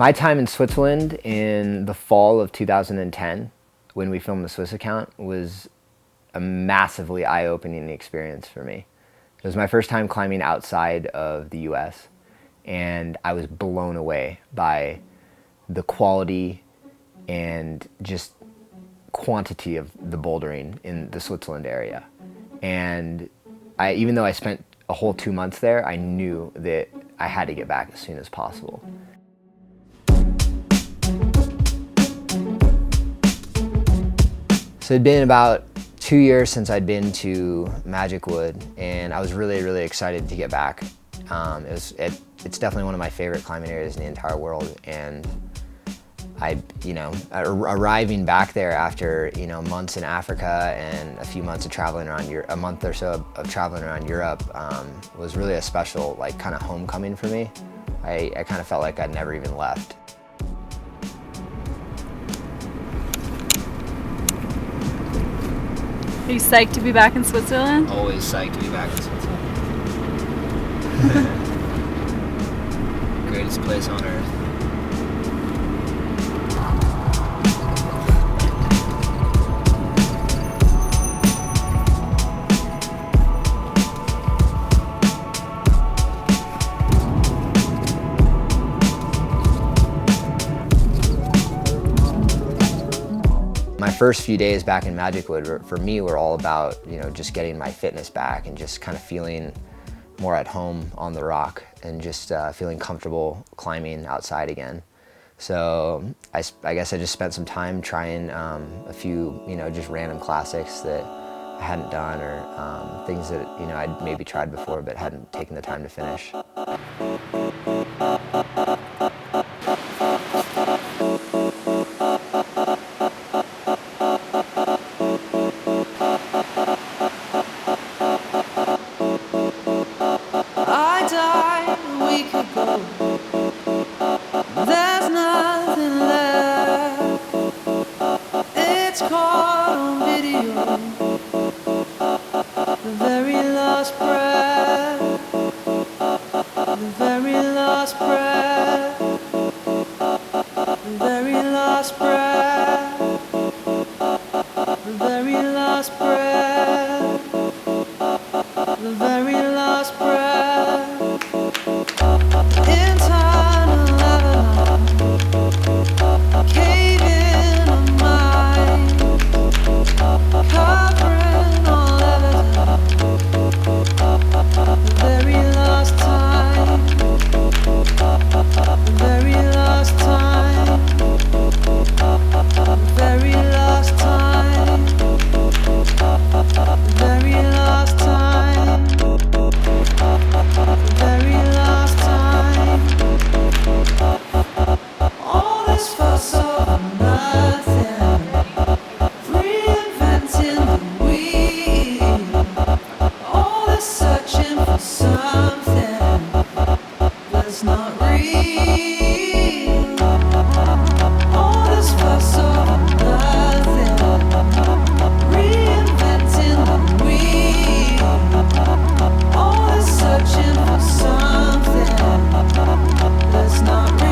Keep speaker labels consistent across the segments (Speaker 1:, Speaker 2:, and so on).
Speaker 1: My time in Switzerland in the fall of 2010, when we filmed the Swiss account, was a massively eye-opening experience for me. It was my first time climbing outside of the US, and I was blown away by the quality and just quantity of the bouldering in the Switzerland area. And even though I spent a whole 2 months there, I knew that I had to get back as soon as possible. So it'd been about 2 years since I'd been to Magic Wood, and I was really excited to get back. It's definitely one of my favorite climbing areas in the entire world, and arriving back there after months in Africa and a few months of traveling around Europe, a month or so of traveling around Europe, was really a special kind of homecoming for me. I kind of felt like I'd never even left.
Speaker 2: Are you psyched to be back in Switzerland?
Speaker 1: Always psyched to be back in Switzerland. Greatest place on earth. My first few days back in Magic Wood for me were all about just getting my fitness back and just kind of feeling more at home on the rock and just feeling comfortable climbing outside again. So I guess I just spent some time trying a few just random classics that I hadn't done, or things that I'd maybe tried before but hadn't taken the time to finish.
Speaker 3: There's nothing left. It's caught on video. The very last breath. The very last breath. The very last breath. The very last breath. The very last breath. In time cave in a mind, covering all evidence. The very last time, the very last time, the very last time, the very last time, the very last time. All this fuss over nothing, reinventing the wheel. All this searching for something that's not real. All this fuss over nothing, reinventing the wheel. All this searching for something that's not real.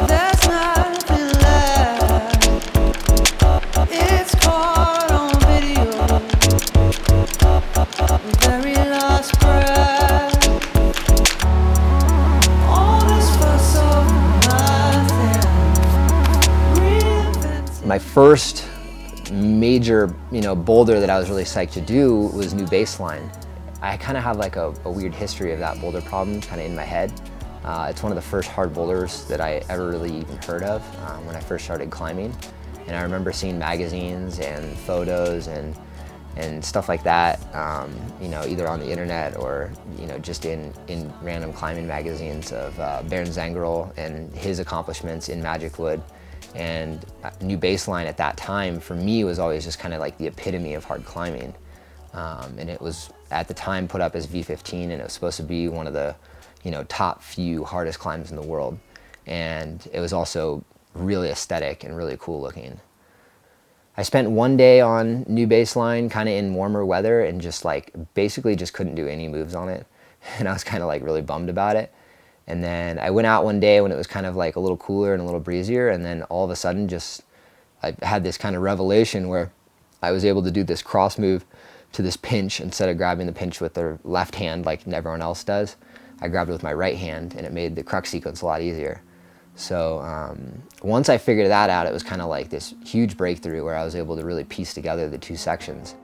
Speaker 3: There's nothing left. It's caught on video. The very last breath. All this fuss over nothing.
Speaker 1: My first major boulder that I was really psyched to do was New Baseline. I kind of have a weird history of that boulder problem kind of in my head. It's one of the first hard boulders that I ever really even heard of when I first started climbing. And I remember seeing magazines and photos and and stuff like that, you know, either on the internet or, you know, just in random climbing magazines of Baron Zangerl and his accomplishments in Magic Wood. And New Baseline at that time, for me, was always just kind of like the epitome of hard climbing. And it was, at the time, put up as V15, and it was supposed to be one of the, you know, top few hardest climbs in the world. And it was also really aesthetic and really cool looking. I spent one day on New Baseline, kind of in warmer weather, and just like, basically just couldn't do any moves on it. And I was kind of like really bummed about it. And then I went out one day when it was kind of like a little cooler and a little breezier, and then all of a sudden just, I had this kind of revelation where I was able to do this cross move to this pinch. Instead of grabbing the pinch with the left hand like everyone else does, I grabbed it with my right hand, and it made the crux sequence a lot easier. So once I figured that out, it was kind of like this huge breakthrough where I was able to really piece together the two sections.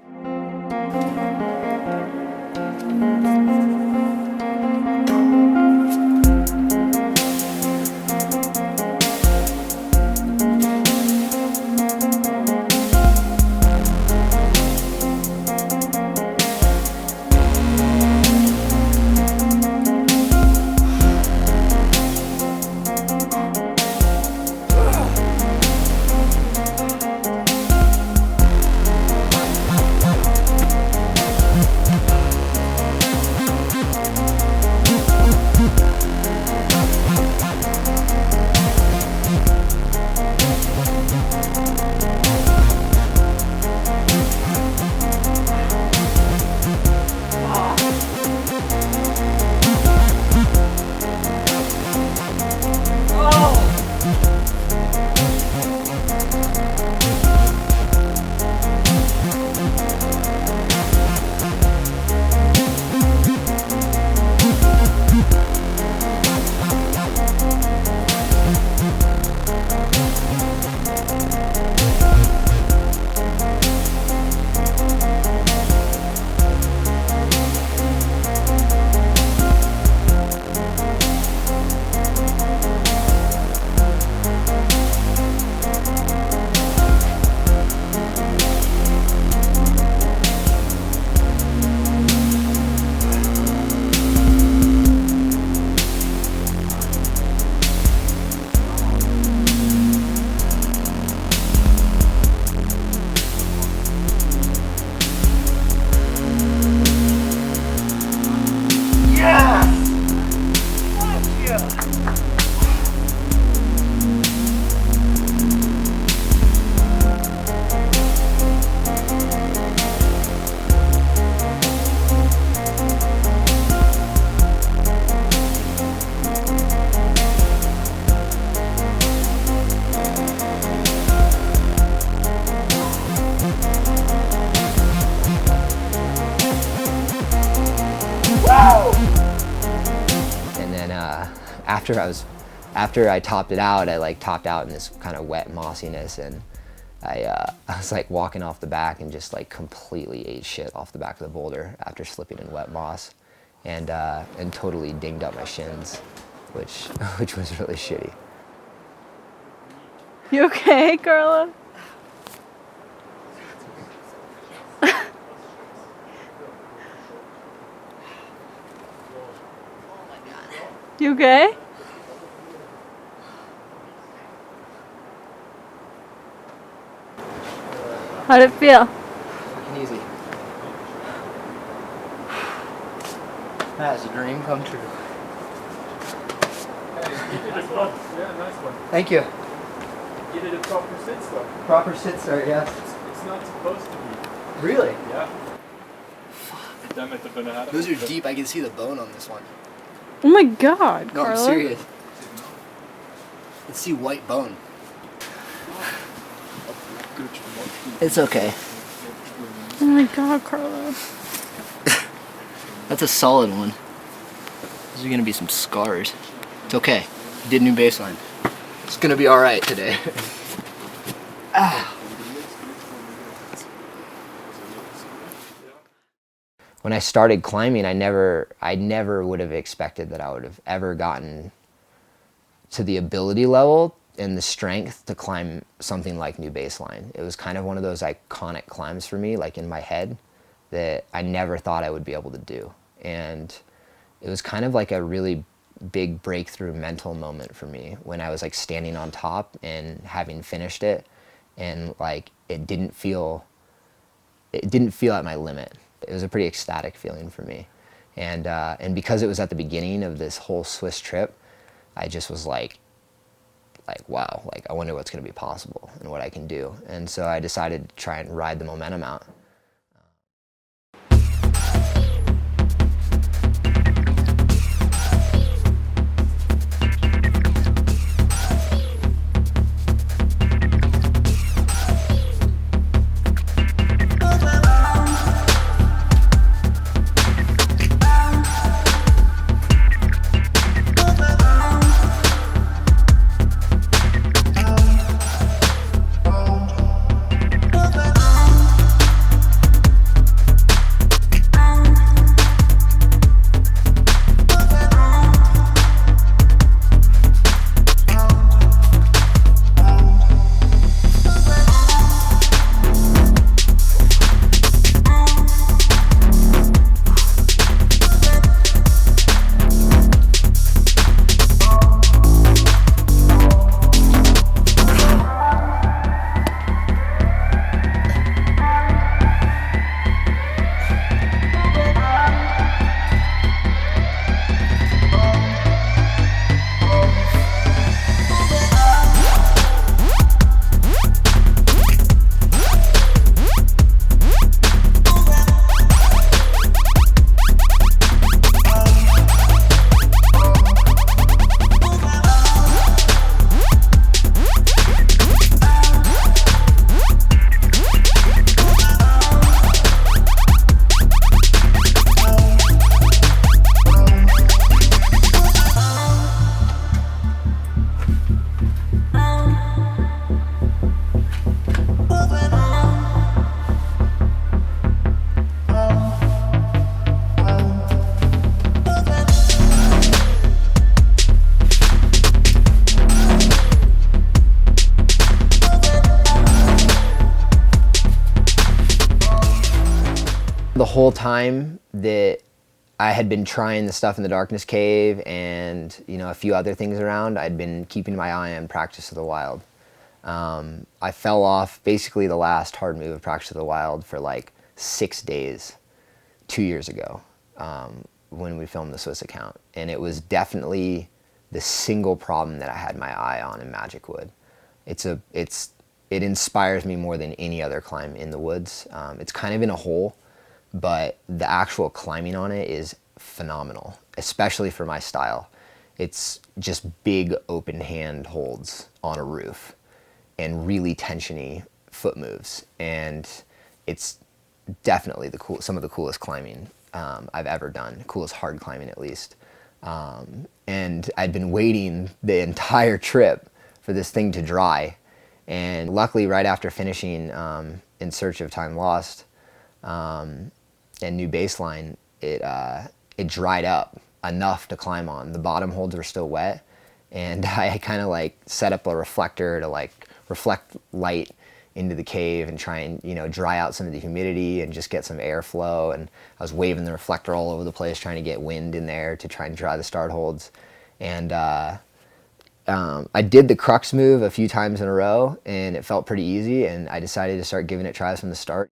Speaker 1: And then after I topped it out, I like topped out in this kind of wet mossiness, and I was like walking off the back and just like completely ate shit off the back of the boulder after slipping in wet moss, and totally dinged up my shins, which was really shitty.
Speaker 2: You okay, Carlo? You okay? How'd it feel?
Speaker 1: Easy. That's a dream come true.
Speaker 4: Hey, you did a spot. Yeah, nice one.
Speaker 1: Thank you.
Speaker 4: You did a proper sit start.
Speaker 1: Proper sit start, yes.
Speaker 4: It's not supposed to be.
Speaker 1: Really?
Speaker 4: Yeah. Damn it, I've been ahead of
Speaker 1: Those are
Speaker 4: it.
Speaker 1: deep. I can see the bone on this one.
Speaker 2: Oh my god,
Speaker 1: No,
Speaker 2: Carlo.
Speaker 1: I'm serious. Let's see white bone. It's okay.
Speaker 2: Oh my god, Carlo.
Speaker 1: That's a solid one. These are gonna be some scars. It's okay. Did New Baseline. It's gonna be alright today. When I started climbing, I never would have expected that I would have ever gotten to the ability level and the strength to climb something like New Baseline. It was kind of one of those iconic climbs for me, like in my head, that I never thought I would be able to do. And it was kind of like a really big breakthrough mental moment for me when I was like standing on top and having finished it, and like it didn't feel at my limit. It was a pretty ecstatic feeling for me. And because it was at the beginning of this whole Swiss trip, I just was like, wow, like I wonder what's going to be possible and what I can do. And so I decided to try and ride the momentum out. The whole time that I had been trying the stuff in the Darkness Cave and, you know, a few other things around, I'd been keeping my eye on Practice of the Wild. I fell off basically the last hard move of Practice of the Wild for like 6 days 2 years ago when we filmed the Swiss account. And it was definitely the single problem that I had my eye on in Magic Wood. It inspires me more than any other climb in the woods. It's kind of in a hole, but the actual climbing on it is phenomenal, especially for my style. It's just big open hand holds on a roof and really tensiony foot moves. And it's definitely some of the coolest climbing I've ever done, coolest hard climbing at least. And I'd been waiting the entire trip for this thing to dry. And luckily right after finishing In Search of Time Lost, and New Baseline, it dried up enough to climb on. The bottom holds were still wet, and I kind of like set up a reflector to like reflect light into the cave and try and, you know, dry out some of the humidity and just get some airflow. And I was waving the reflector all over the place trying to get wind in there to try and dry the start holds. And I did the crux move a few times in a row, and it felt pretty easy, and I decided to start giving it tries from the start.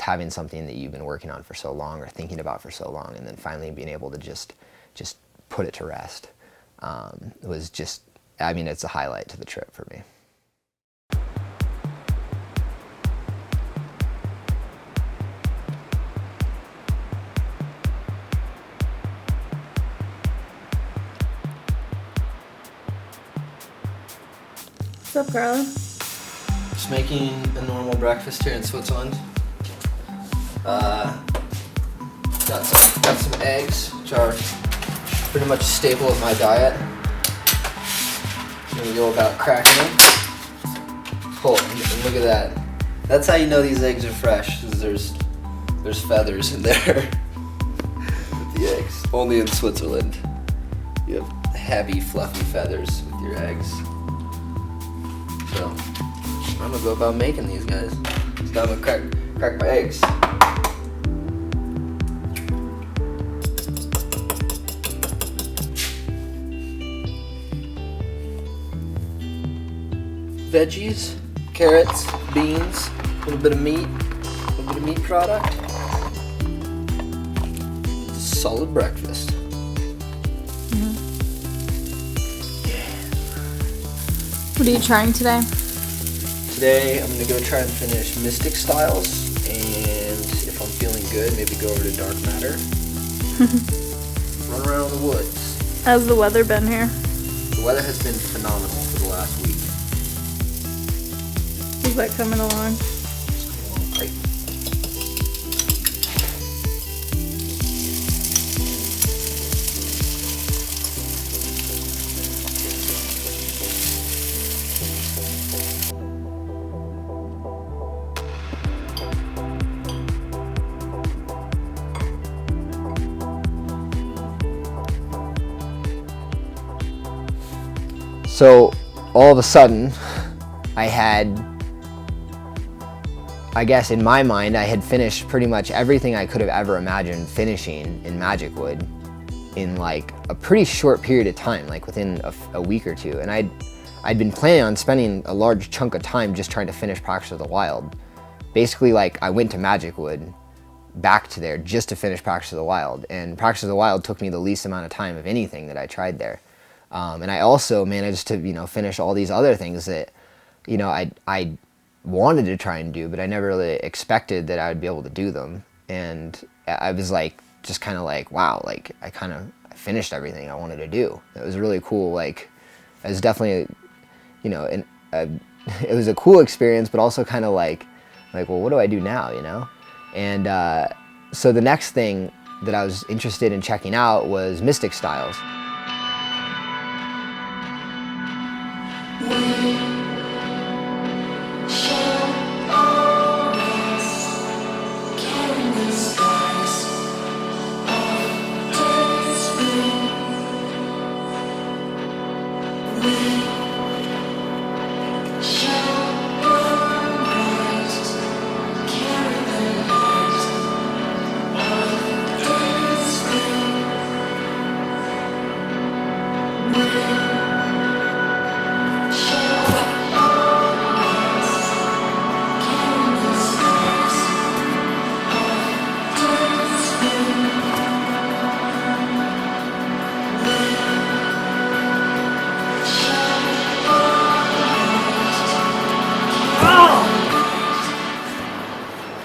Speaker 1: having something that you've been working on for so long or thinking about for so long, and then finally being able to just put it to rest was just, I mean, it's a highlight to the trip for me.
Speaker 2: What's up, Carlo?
Speaker 5: Just making a normal breakfast here in Switzerland. Got some eggs, which are pretty much a staple of my diet. I'm gonna go about cracking them. Oh, and look at that. That's how you know these eggs are fresh, because there's feathers in there with the eggs. Only in Switzerland. You have heavy, fluffy feathers with your eggs. So, I'm gonna go about making these guys. So I'm gonna crack my eggs. Veggies, carrots, beans, a little bit of meat product. Solid breakfast.
Speaker 2: What are you trying today?
Speaker 5: Today I'm gonna go try and finish Mystic Stylez, and if I'm feeling good, maybe go over to Dark Matter. Run around the woods.
Speaker 2: How's the weather been here?
Speaker 5: The weather has been phenomenal for the last week.
Speaker 2: Is that coming along?
Speaker 5: It's going along great.
Speaker 1: So all of a sudden, I guess in my mind, I had finished pretty much everything I could have ever imagined finishing in Magic Wood in like a pretty short period of time, like within a week or two. And I'd been planning on spending a large chunk of time just trying to finish Practice of the Wild. Basically, like, I went to Magic Wood, back to there just to finish Practice of the Wild. And Practice of the Wild took me the least amount of time of anything that I tried there. And I also managed to, finish all these other things that, I wanted to try and do, but I never really expected that I would be able to do them. And I was like, just kind of like, wow, like I finished everything I wanted to do. It was really cool. Like, it was definitely, it was a cool experience, but also kind of like, well, what do I do now, And so the next thing that I was interested in checking out was Mystic Stylez.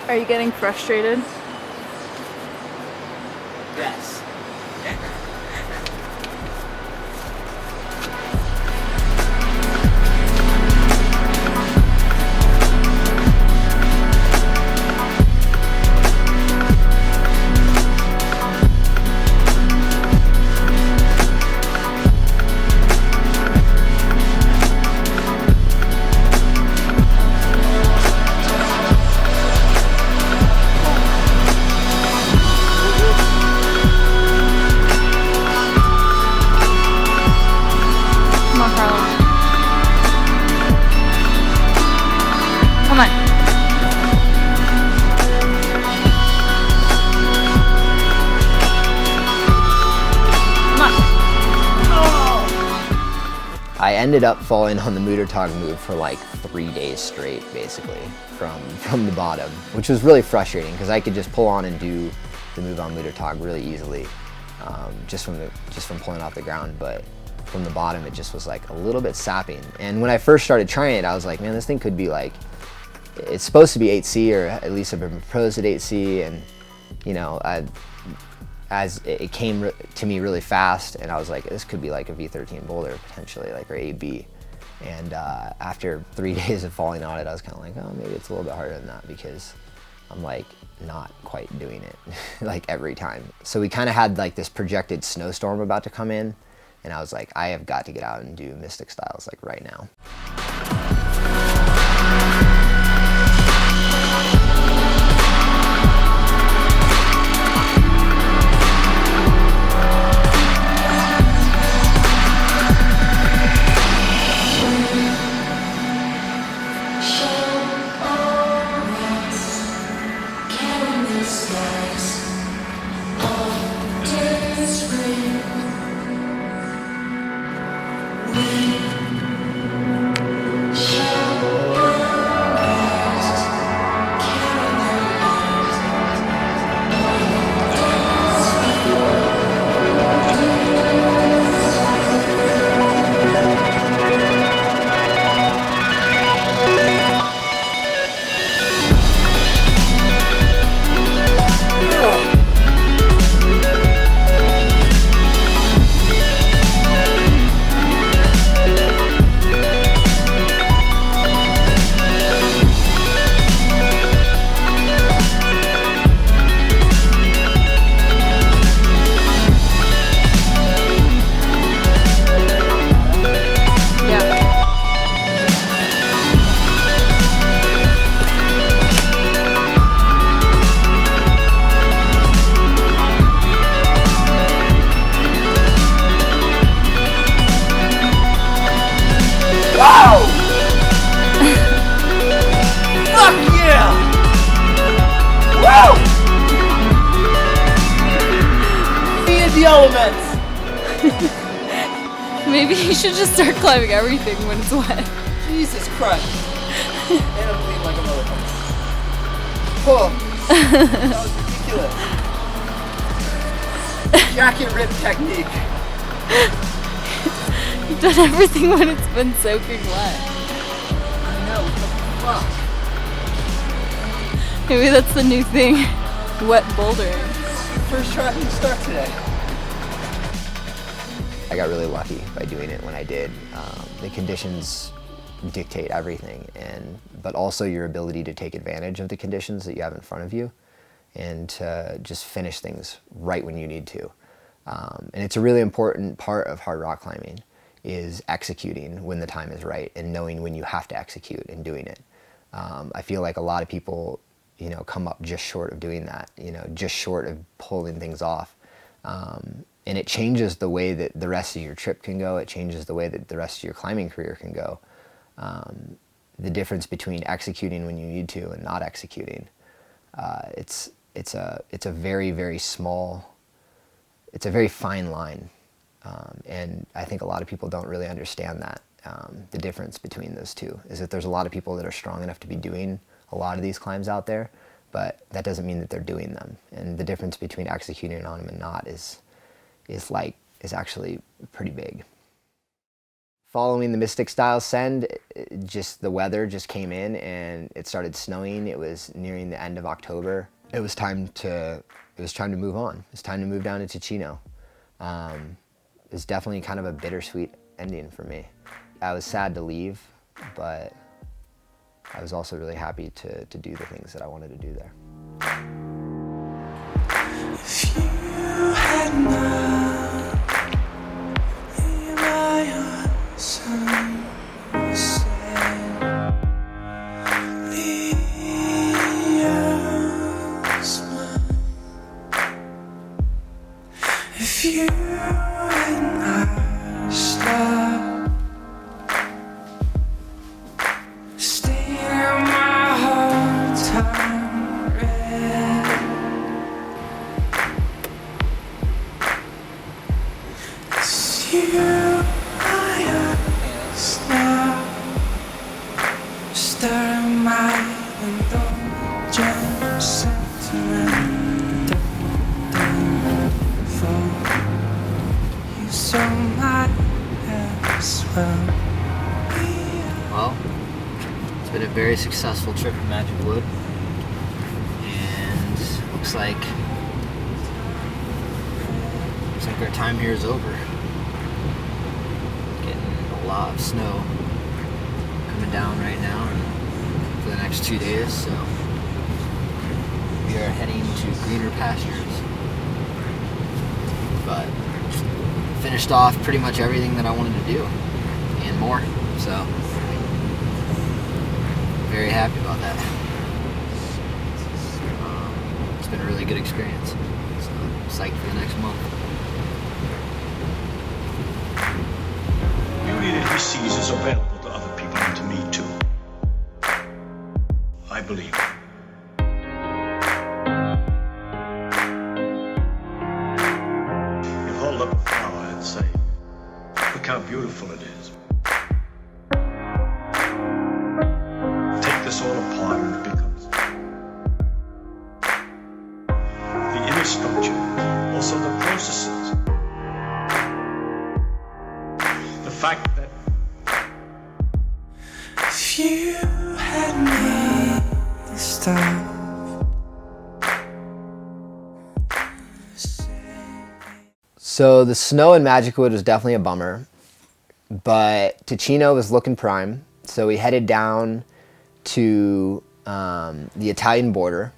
Speaker 2: Are you getting frustrated?
Speaker 5: Yes.
Speaker 1: I ended up falling on the Muttertag move for like 3 days straight, basically, from the bottom, which was really frustrating because I could just pull on and do the move on Muttertag really easily, just from pulling off the ground. But from the bottom, it just was like a little bit sapping. And when I first started trying it, I was like, man, this thing could be like, it's supposed to be 8C, or at least have been proposed at 8C, and you know, as it came to me really fast, and I was like, this could be like a V13 boulder potentially, like, or AB. And after 3 days of falling on it, I was kind of like, oh, maybe it's a little bit harder than that, because I'm like not quite doing it like every time. So we kind of had like this projected snowstorm about to come in, and I was like, I have got to get out and do Mystic Stylez like right now.
Speaker 2: Maybe you should just start climbing everything when it's wet.
Speaker 5: Jesus Christ. And I'm bleeding like a motherfucker. Oh, that was ridiculous. Jacket rip technique.
Speaker 2: You've done everything when it's been soaking wet.
Speaker 5: I know, what the fuck?
Speaker 2: Maybe that's the new thing. Wet bouldering.
Speaker 5: First try to start today.
Speaker 1: I got really lucky by doing it when I did. The conditions dictate everything, but also your ability to take advantage of the conditions that you have in front of you, and to just finish things right when you need to. And it's a really important part of hard rock climbing, is executing when the time is right and knowing when you have to execute and doing it. I feel like a lot of people, you know, come up just short of doing that, you know, just short of pulling things off. And it changes the way that the rest of your trip can go. It changes the way that the rest of your climbing career can go. The difference between executing when you need to and not executing. It's a very, very small, it's a very fine line. And I think a lot of people don't really understand that. The difference between those two is that there's a lot of people that are strong enough to be doing a lot of these climbs out there, but that doesn't mean that they're doing them. And the difference between executing on them and not is actually pretty big. Following the Mystic Stylez send, just the weather just came in and it started snowing. It was nearing the end of October. It was time to move on. It was time to move down to Ticino. It was definitely kind of a bittersweet ending for me. I was sad to leave, but I was also really happy to do the things that I wanted to do there.
Speaker 3: If you had not been my sunset, the earth's mine. If you had not stopped, stayed in my whole time red. It's you I am. might as well.
Speaker 5: Well, it's been a very successful trip to Magic Wood, and looks like our time here is over. Getting a lot of snow coming down right now for the next 2 days, so we are heading to greener pastures. But finished off pretty much everything that I wanted to do and more, so very happy about that. It's been a really good experience, so psyched for the next month.
Speaker 6: Beauty that he sees is available to other people and to me too. I believe. You hold up a flower and say, look how beautiful it is. Take this all apart and it becomes the inner structure, also the processes. The fact that
Speaker 3: If you had made the stuff.
Speaker 1: So the snow in Magic Wood was definitely a bummer, but Ticino was looking prime. So we headed down to the Italian border,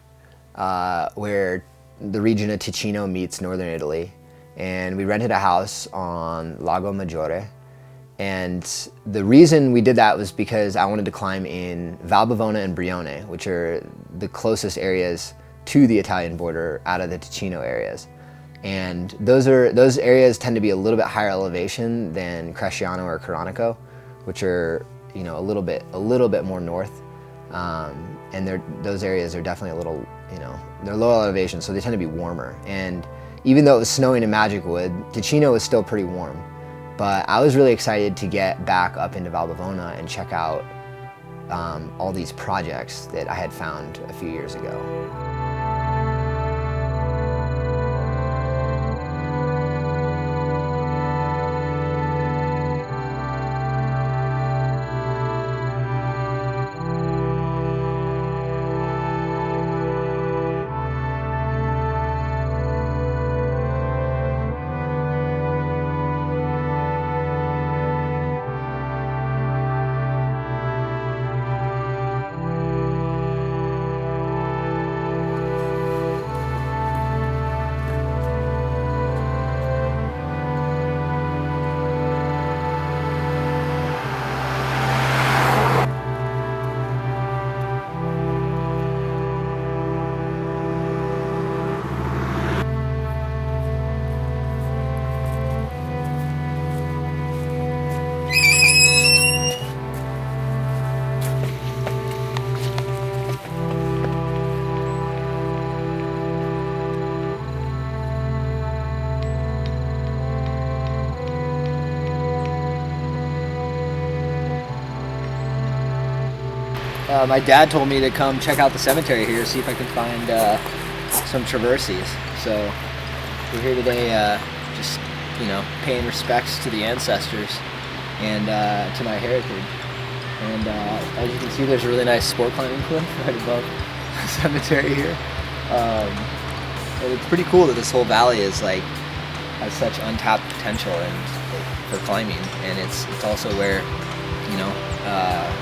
Speaker 1: where the region of Ticino meets northern Italy, and we rented a house on Lago Maggiore. And the reason we did that was because I wanted to climb in Val Bavona and Brione, which are the closest areas to the Italian border out of the Ticino areas. And those areas tend to be a little bit higher elevation than Cresciano or Coronico, which are, you know, a little bit more north. And those areas are definitely a little, you know, they're low elevation, so they tend to be warmer. And even though it was snowing in Magic Wood, Ticino was still pretty warm. But I was really excited to get back up into Val Bavona and check out all these projects that I had found a few years ago. My dad told me to come check out the cemetery here, see if I can find some Traversis. So we're here today, just, you know, paying respects to the ancestors and to my heritage. And as you can see, there's a really nice sport climbing cliff right above the cemetery here. And it's pretty cool that this whole valley is like has such untapped potential for climbing, and it's also where, you know,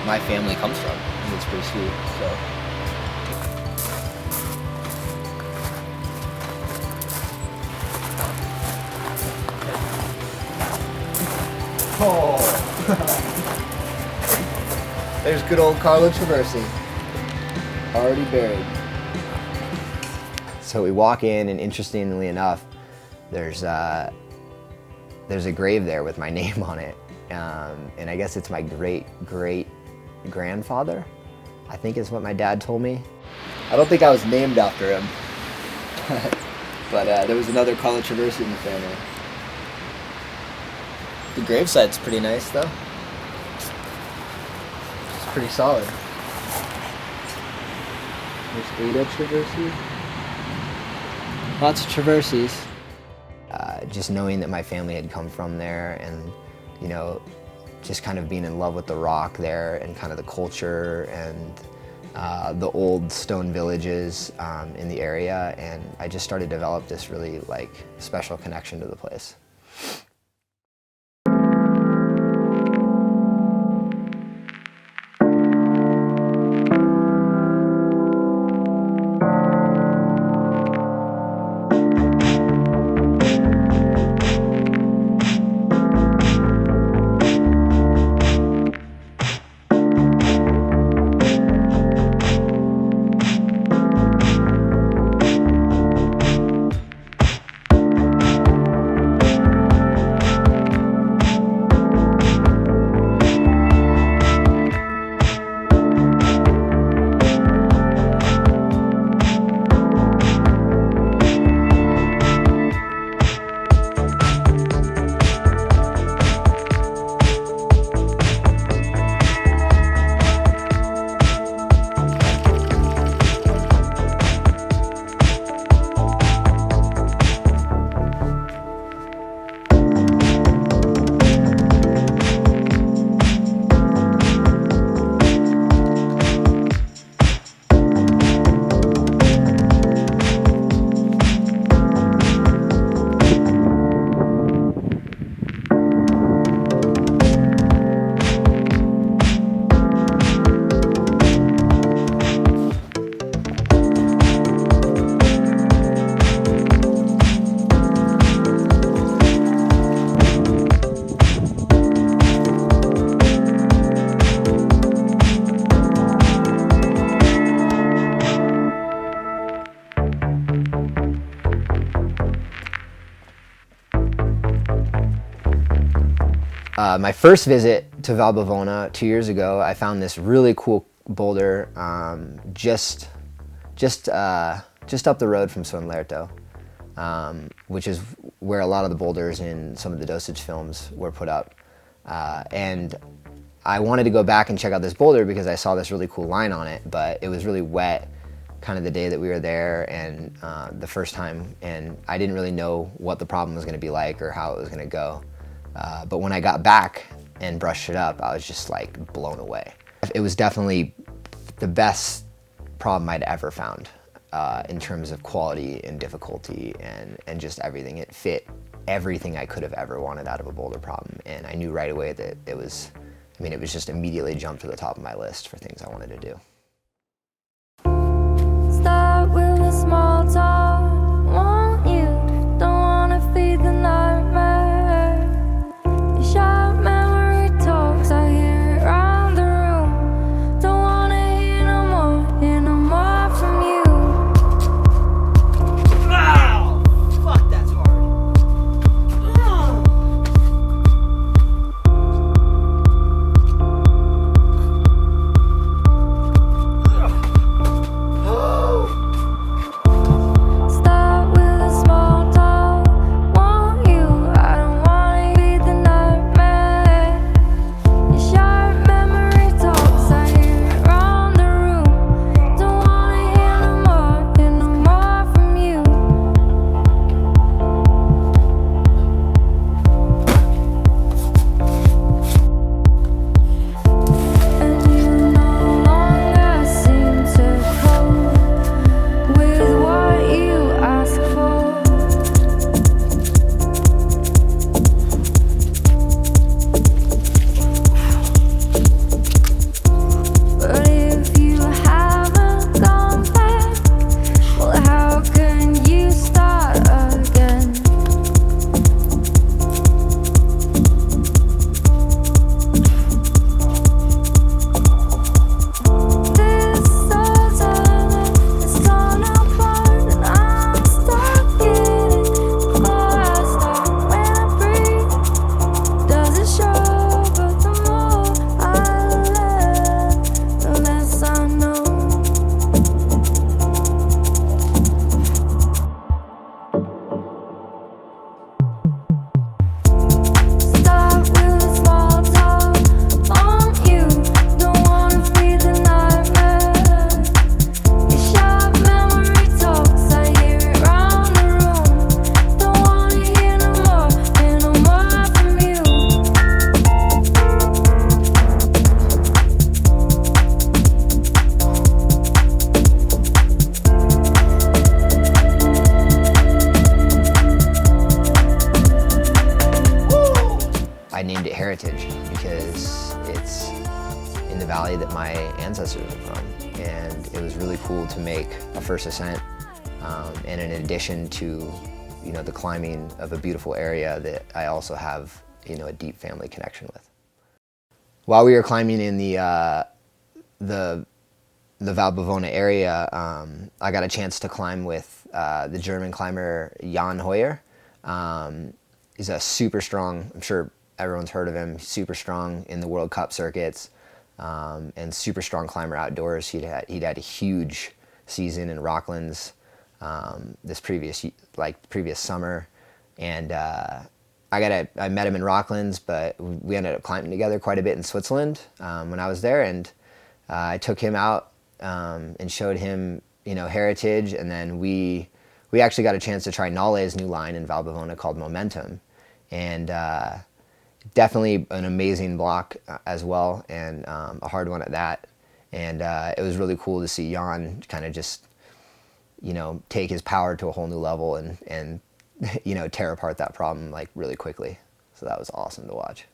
Speaker 1: my family comes from. It's pretty sweet. So. Oh. There's good old Carlo Traversi, already buried. So we walk in, and interestingly enough, there's a grave there with my name on it, and I guess it's my great grandfather, I think is what my dad told me. I don't think I was named after him, but there was another Carlo Traversi in the family. The gravesite's pretty nice though. It's pretty solid. There's Ada Traversi. Lots of Traversis. just knowing that my family had come from there, and you know, just kind of being in love with the rock there and kind of the culture and the old stone villages in the area, and I just started to develop this really like special connection to the place. My first visit to Val Bavona 2 years ago, I found this really cool boulder just up the road from Son Lerto, which is where a lot of the boulders in some of the Dosage films were put up. And I wanted to go back and check out this boulder because I saw this really cool line on it, but it was really wet kind of the day that we were there and the first time, and I didn't really know what the problem was going to be like or how it was going to go. But when I got back and brushed it up, I was just like blown away. It was definitely the best problem I'd ever found in terms of quality and difficulty and just everything. It fit everything I could have ever wanted out of a boulder problem, and I knew right away that it was, I mean, it was just immediately jumped to the top of my list for things I wanted to do.
Speaker 7: Start with a small talk, won't you? Don't wanna feed the nightmare. You shout memory talks, I hear it round the room. Don't wanna hear no more from you.
Speaker 5: Ow! Fuck, that's hard.
Speaker 1: I named it Heritage because it's in the valley that my ancestors are from. And it was really cool to make a first ascent, and in addition to, you know, the climbing of a beautiful area that I also have, you know, a deep family connection with. While we were climbing in the Val Bavona area, I got a chance to climb with the German climber Jan Hoyer. He's a super strong, I'm sure everyone's heard of him, super strong in the World Cup circuits, and super strong climber outdoors. He'd had a huge season in Rocklands this previous summer, and I met him in Rocklands, but we ended up climbing together quite a bit in Switzerland when I was there, and I took him out and showed him, you know, Heritage, and then we actually got a chance to try Nale's new line in Val Bavona called Momentum, and definitely an amazing block as well, and a hard one at that. And it was really cool to see Jan kind of just, you know, take his power to a whole new level and you know, tear apart that problem like really quickly. So that was awesome to watch.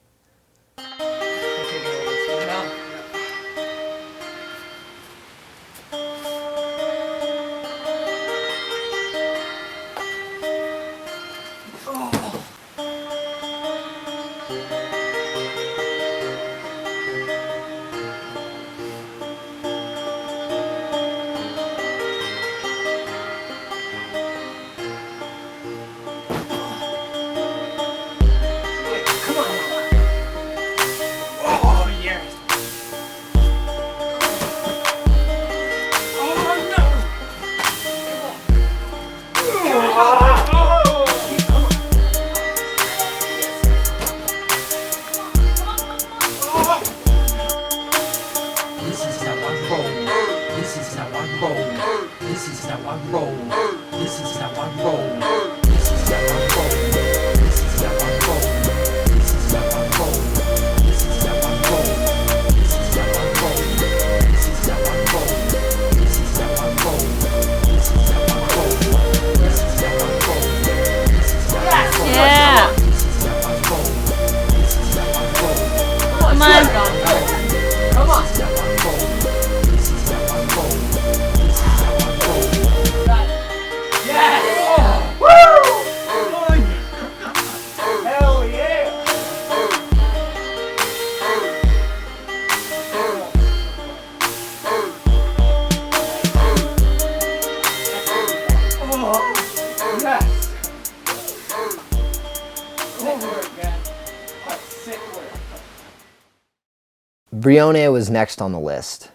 Speaker 1: Brione was next on the list.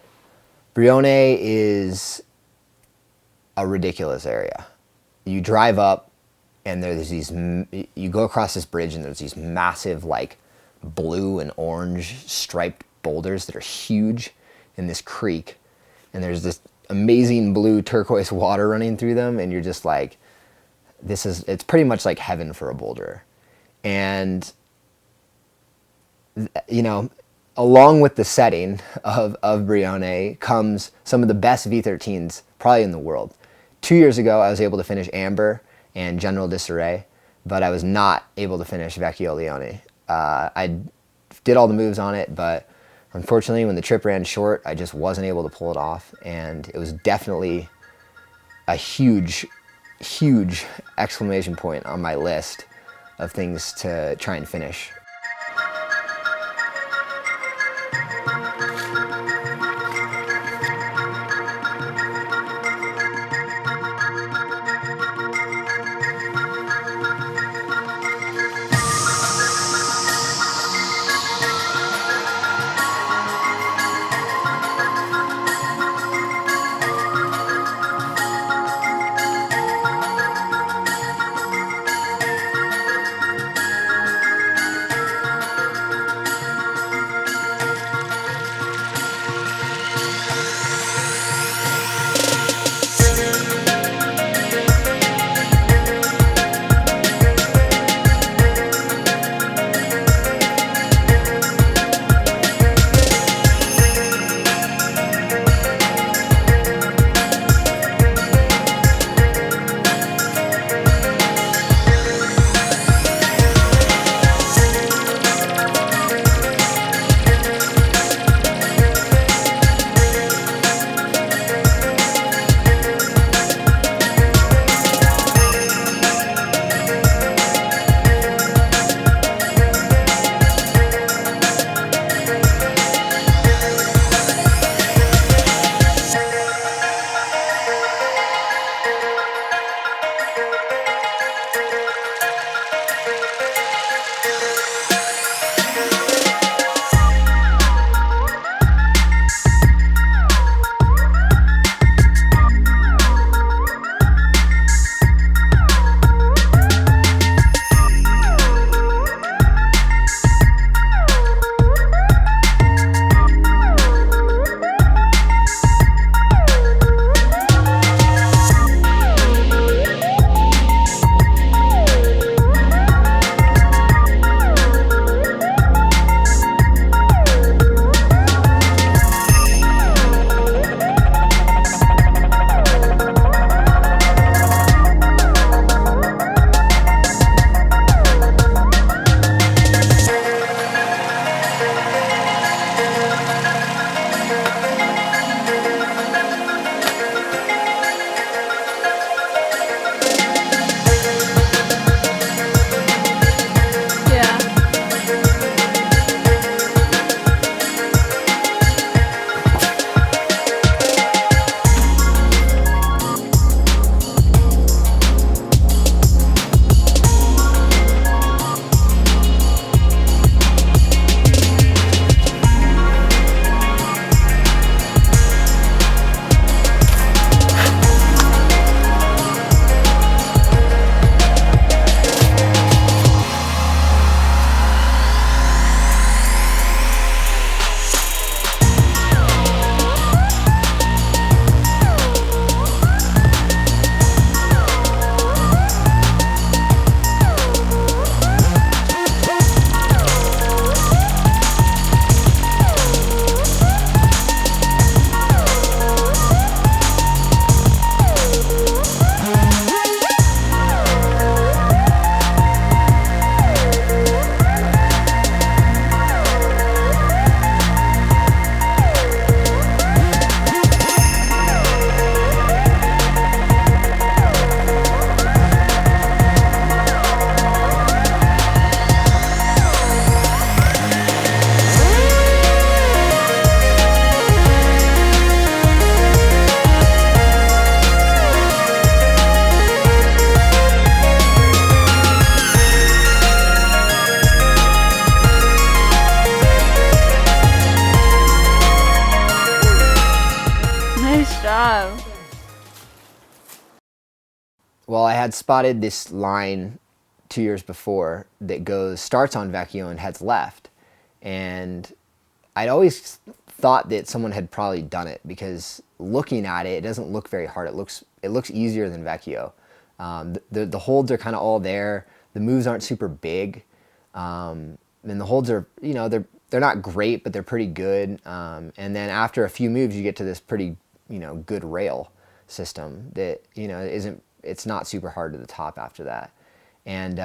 Speaker 1: Brione is a ridiculous area. You drive up and there's these, you go across this bridge and there's these massive like blue and orange striped boulders that are huge in this creek. And there's this amazing blue turquoise water running through them, and you're just like, it's pretty much like heaven for a boulder. And, you know, along with the setting of Brione comes some of the best V13s probably in the world. 2 years ago, I was able to finish Amber and General Disarray, but I was not able to finish Vecchio Leone. I did all the moves on it, but unfortunately, when the trip ran short, I just wasn't able to pull it off, and it was definitely a huge, huge exclamation point on my list of things to try and finish. well, I had spotted this line 2 years before that starts on Vecchio and heads left. And I'd always thought that someone had probably done it because looking at it, it doesn't look very hard. It looks easier than Vecchio. The holds are kind of all there. The moves aren't super big. And the holds are, you know, they're not great, but they're pretty good. And then after a few moves, you get to this pretty, you know, good rail system that, you know, it's not super hard to the top after that. And,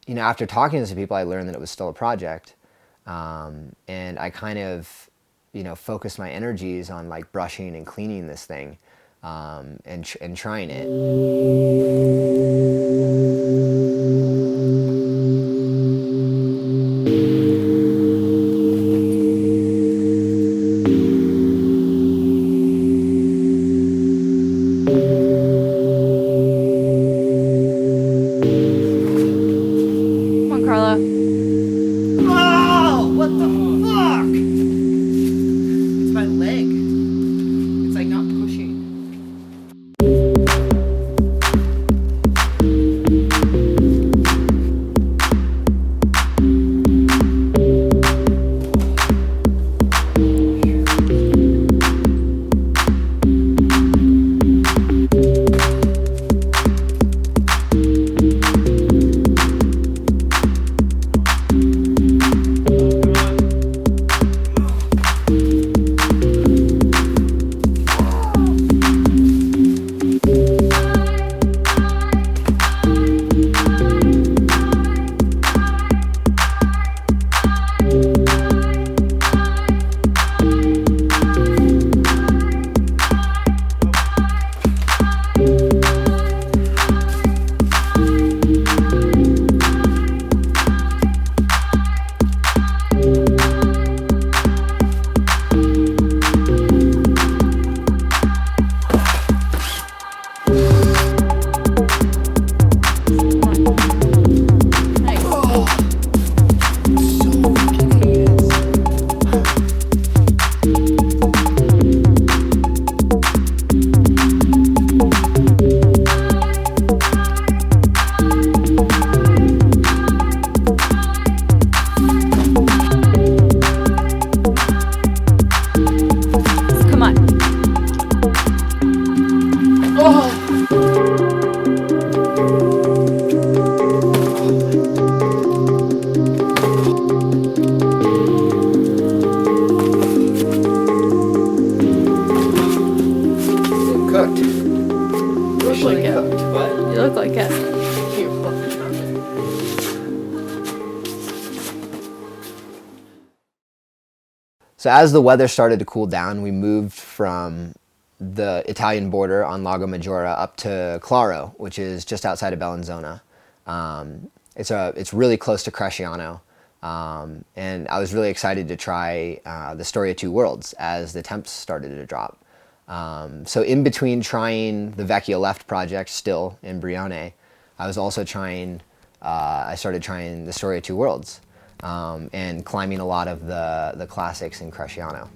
Speaker 1: you know, after talking to some people, I learned that it was still a project. And I kind of, you know, focused my energies on like brushing and cleaning this thing, and trying it.
Speaker 2: Come on, Carlo.
Speaker 5: Oh, what the fuck? It's my leg. It's like not pushing.
Speaker 2: Come on.
Speaker 5: Cooked.
Speaker 2: Look like it.
Speaker 5: Cooked. What?
Speaker 2: You look like it.
Speaker 5: You fucking
Speaker 1: So as the weather started to cool down, we moved from the Italian border on Lago Maggiore up to Claro, which is just outside of Bellinzona. It's really close to Cresciano, and I was really excited to try the Story of Two Worlds as the temps started to drop. So in between trying the Vecchio Left project still in Brione, I was also I started trying the Story of Two Worlds, and climbing a lot of the classics in Cresciano.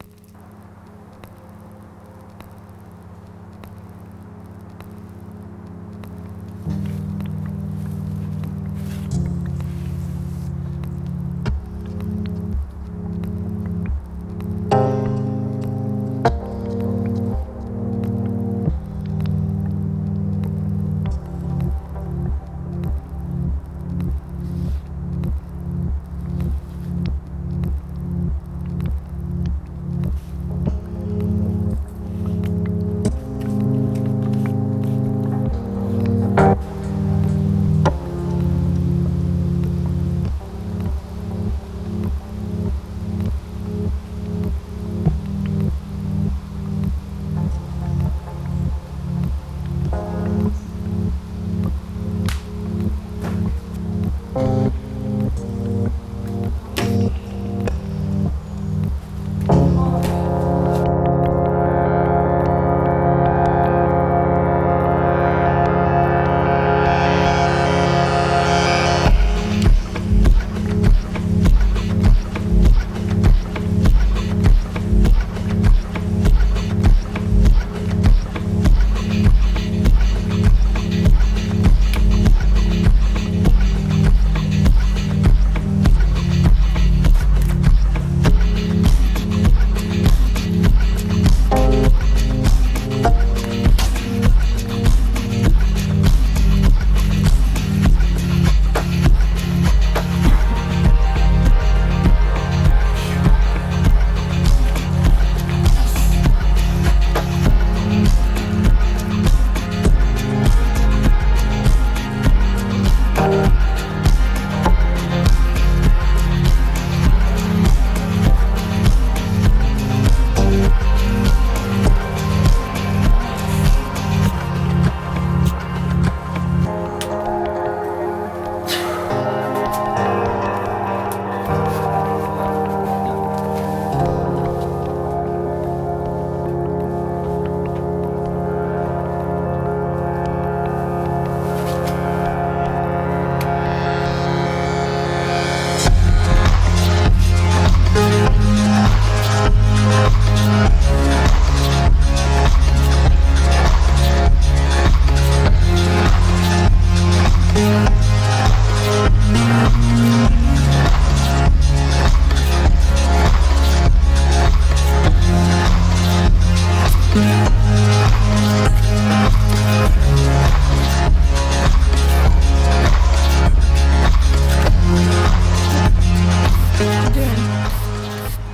Speaker 2: you doing?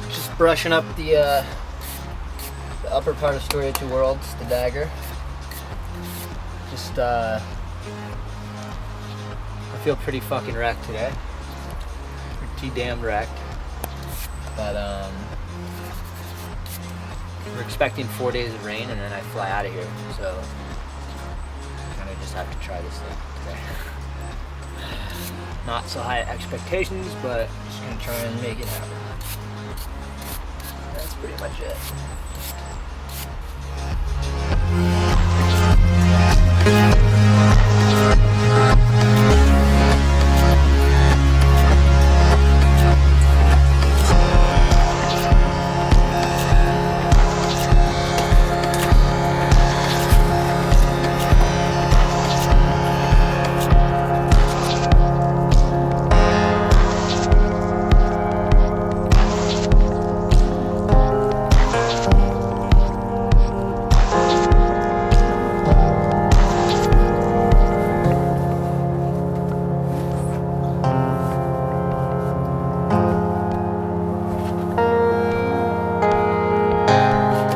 Speaker 5: Just brushing up the upper part of Story of Two Worlds, the dagger. Just I feel pretty fucking wrecked today. Pretty damn wrecked. But we're expecting 4 days of rain and then I fly out of here. So kind of just have to try this thing today. Not so high expectations, but just gonna try and make it happen. That's pretty much it.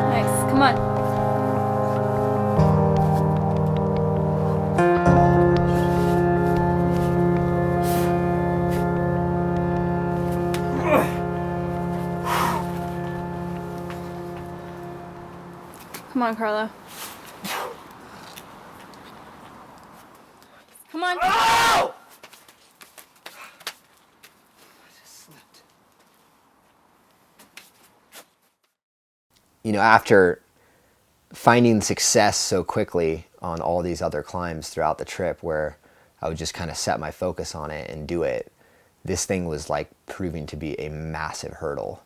Speaker 2: Nice. Come on. Come on, Carlo. Come on.
Speaker 5: Oh!
Speaker 1: You know, after finding success so quickly on all these other climbs throughout the trip where I would just kind of set my focus on it and do it, this thing was like proving to be a massive hurdle.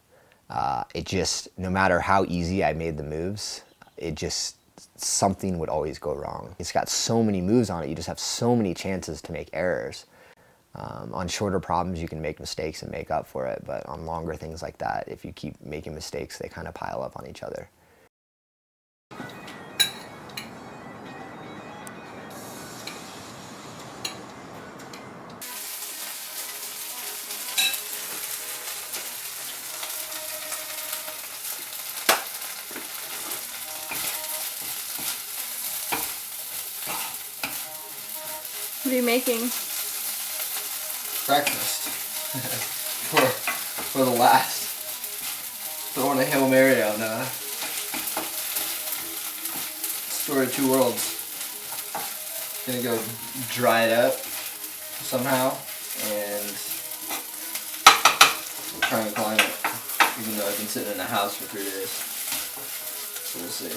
Speaker 1: It just, no matter how easy I made the moves, it just, something would always go wrong. It's got so many moves on it, you just have so many chances to make errors. On shorter problems, you can make mistakes and make up for it, but on longer things like that, if you keep making mistakes, they kind of pile up on each other.
Speaker 2: What are you making?
Speaker 5: Breakfast. for the last. Throwing a Hail Mary on Story of Two Worlds. Gonna go dry it up somehow and try and climb it. Even though I've been sitting in the house for 3 days. So we'll see.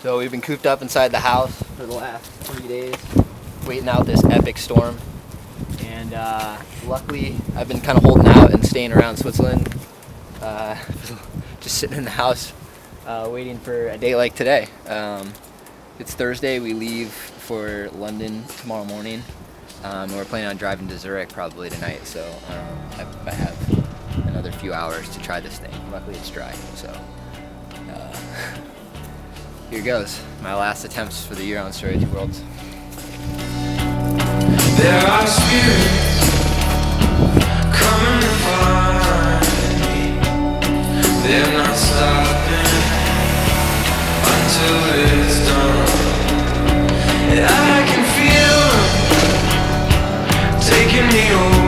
Speaker 5: So we've been cooped up inside the house for the last 3 days, waiting out this epic storm. And luckily, I've been kind of holding out and staying around Switzerland, just sitting in the house, waiting for a day like today. It's Thursday. We leave for London tomorrow morning. We're planning on driving to Zurich probably tonight. So I have another few hours to try this thing. Luckily, it's dry. So. Here goes, my last attempts for the year on Story of Two Worlds.
Speaker 3: There are spirits coming to find me. They're not stopping until it's done. And I can feel them taking me over.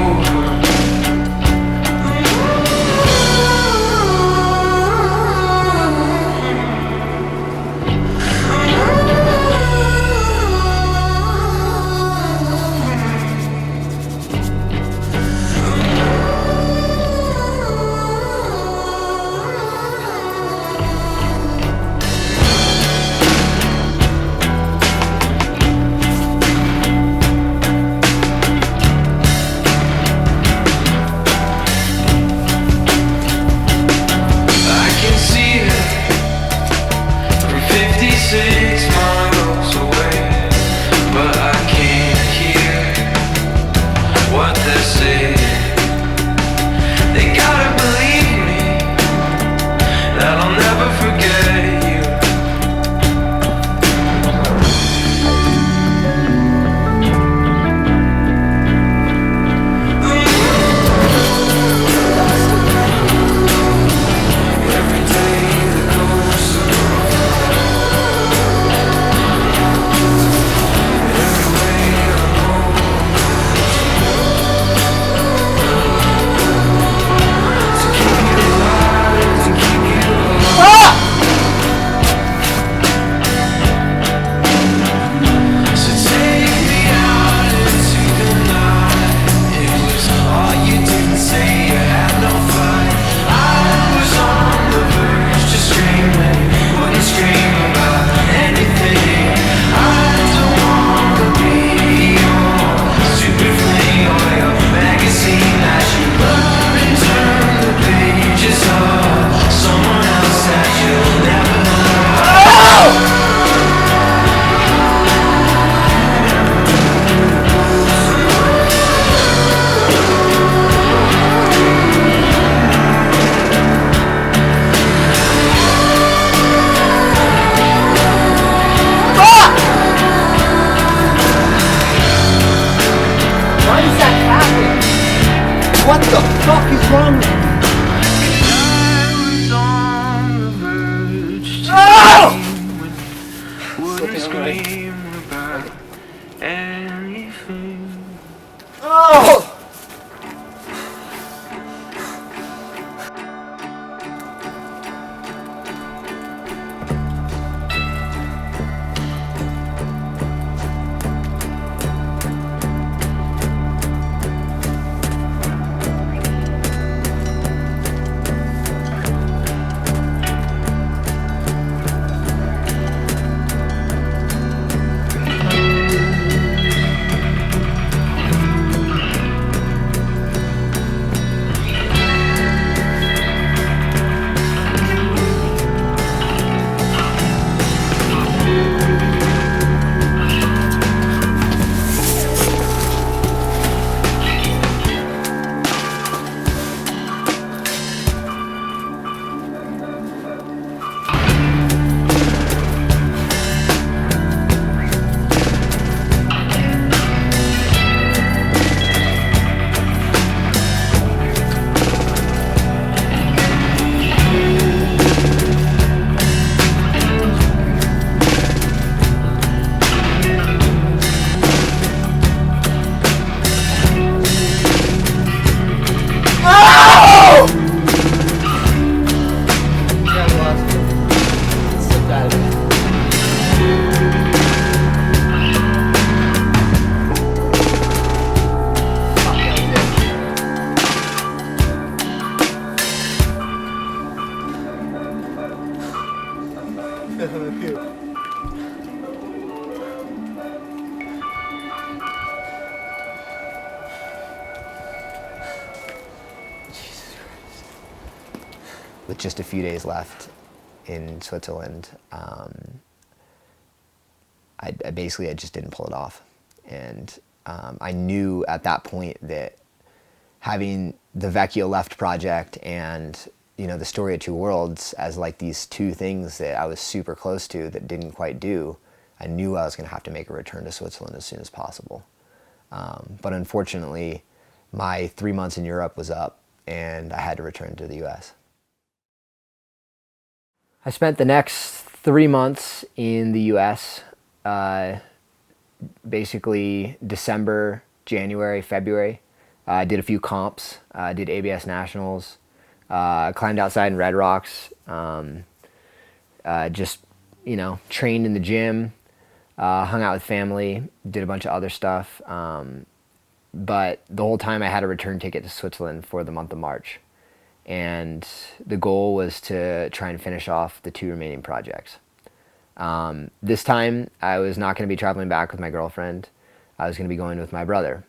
Speaker 5: What the fuck is wrong with you? Oh!
Speaker 1: With just a few days left in Switzerland, I just didn't pull it off. And I knew at that point that having the Vecchio Left project and, you know, the Story of Two Worlds as like these two things that I was super close to that didn't quite do, I knew I was going to have to make a return to Switzerland as soon as possible. But unfortunately, my 3 months in Europe was up and I had to return to the US. I spent the next 3 months in the US, basically December, January, February. I did a few comps, did ABS Nationals, climbed outside in Red Rocks, just, you know, trained in the gym, hung out with family, did a bunch of other stuff. But the whole time I had a return ticket to Switzerland for the month of March. And the goal was to try and finish off the 2 remaining projects. This time, I was not going to be traveling back with my girlfriend. I was going to be going with my brother.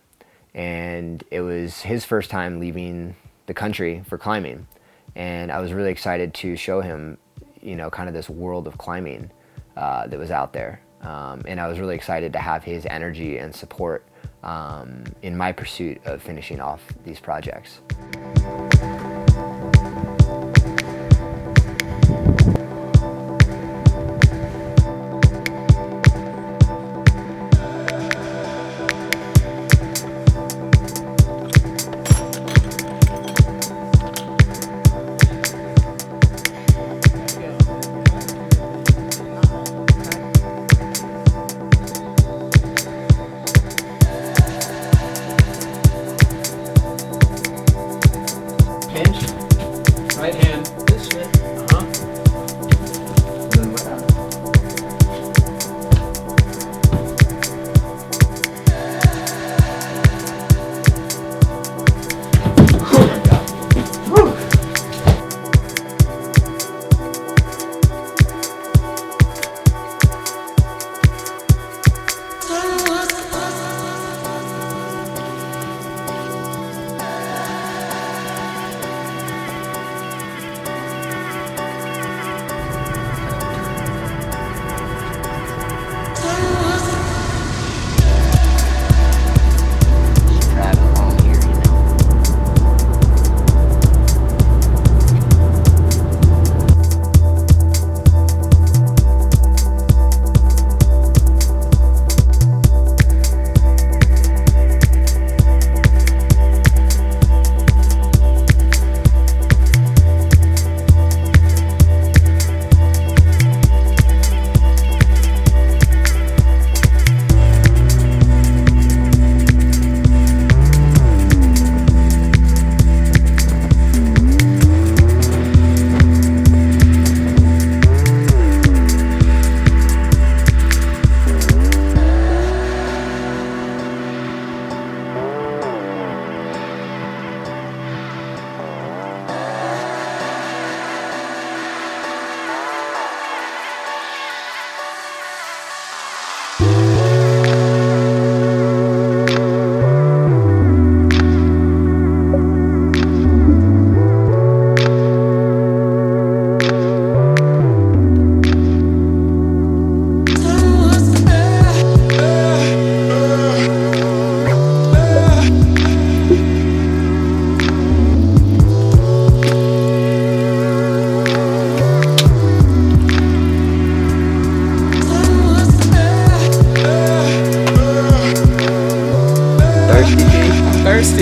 Speaker 1: And it was his first time leaving the country for climbing. And I was really excited to show him, you know, kind of this world of climbing that was out there. And I was really excited to have his energy and support in my pursuit of finishing off these projects.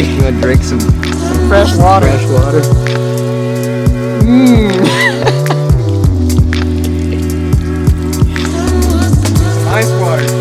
Speaker 5: thirsty. You want to drink some
Speaker 2: Fresh water.
Speaker 5: fresh water?
Speaker 4: Ice water.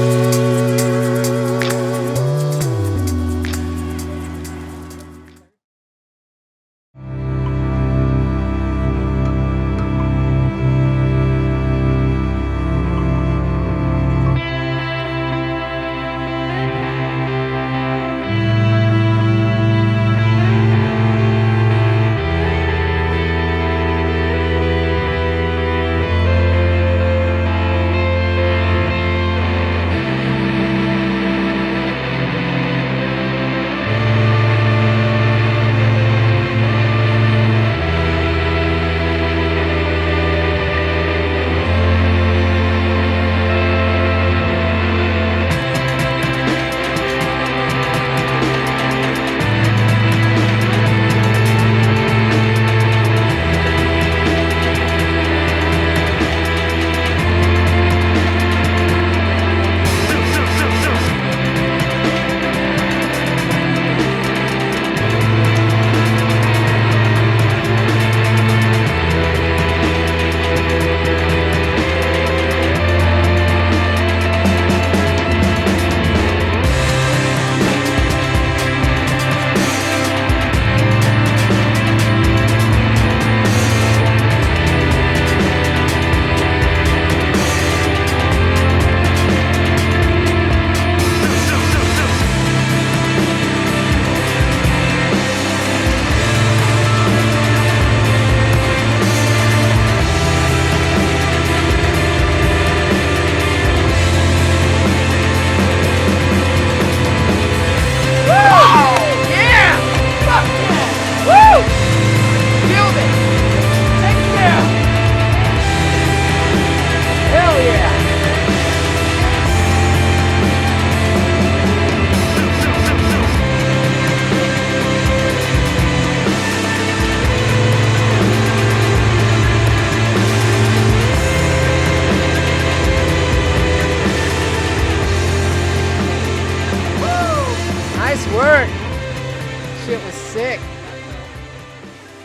Speaker 2: Shit was sick.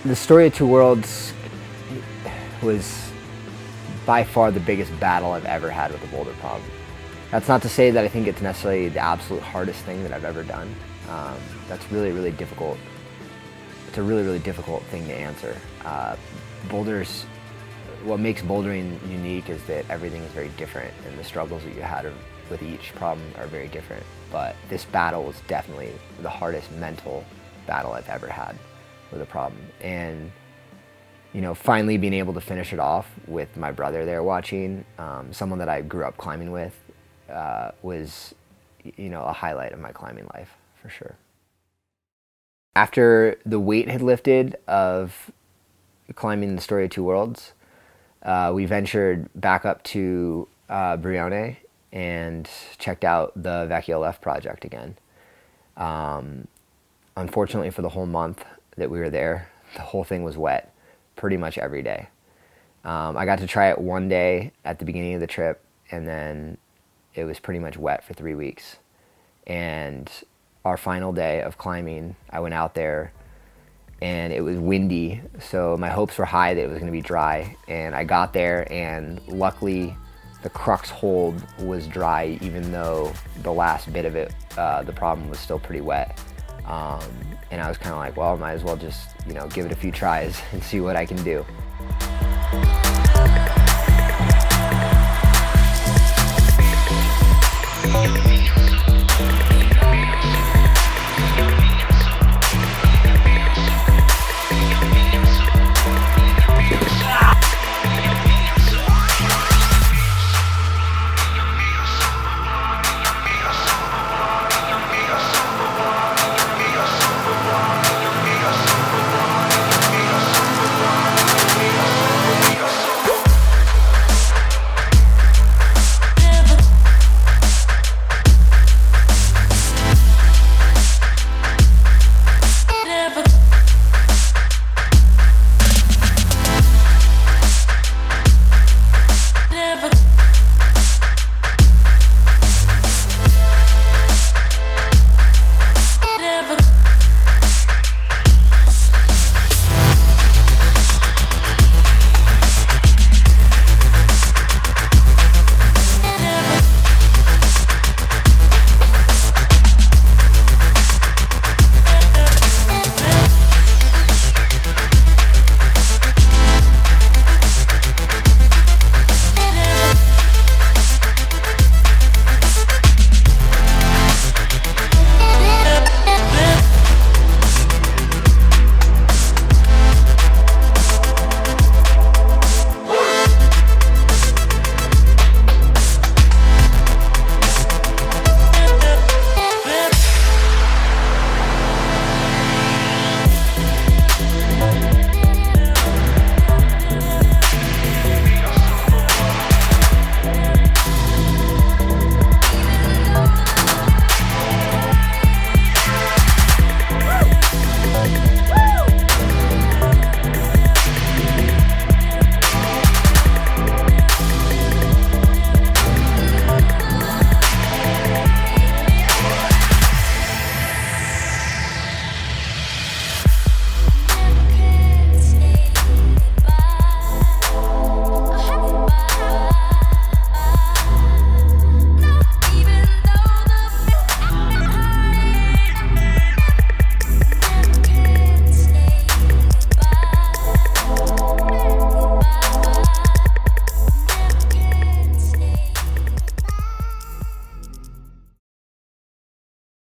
Speaker 1: The Story of Two Worlds was by far the biggest battle I've ever had with the boulder problem. That's not to say that I think it's necessarily the absolute hardest thing that I've ever done. That's really, really difficult. It's a really, really difficult thing to answer. Boulders, what makes bouldering unique is that everything is very different, and the struggles that you had with each problem are very different. But this battle was definitely the hardest mental battle I've ever had with a problem. And you know, finally being able to finish it off with my brother there watching, someone that I grew up climbing with, was, you know, a highlight of my climbing life for sure. After the weight had lifted of climbing the Story of Two Worlds, we ventured back up to Brione and checked out the Vecchio Leone project again. Unfortunately for the whole month that we were there, the whole thing was wet pretty much every day. I got to try it one day at the beginning of the trip, and then it was pretty much wet for 3 weeks. And our final day of climbing, I went out there and it was windy, so my hopes were high that it was going to be dry. And I got there, and luckily the crux hold was dry, even though the last bit of it, the problem was still pretty wet. And I was kind of like, well, I might as well just, you know, give it a few tries and see what I can do.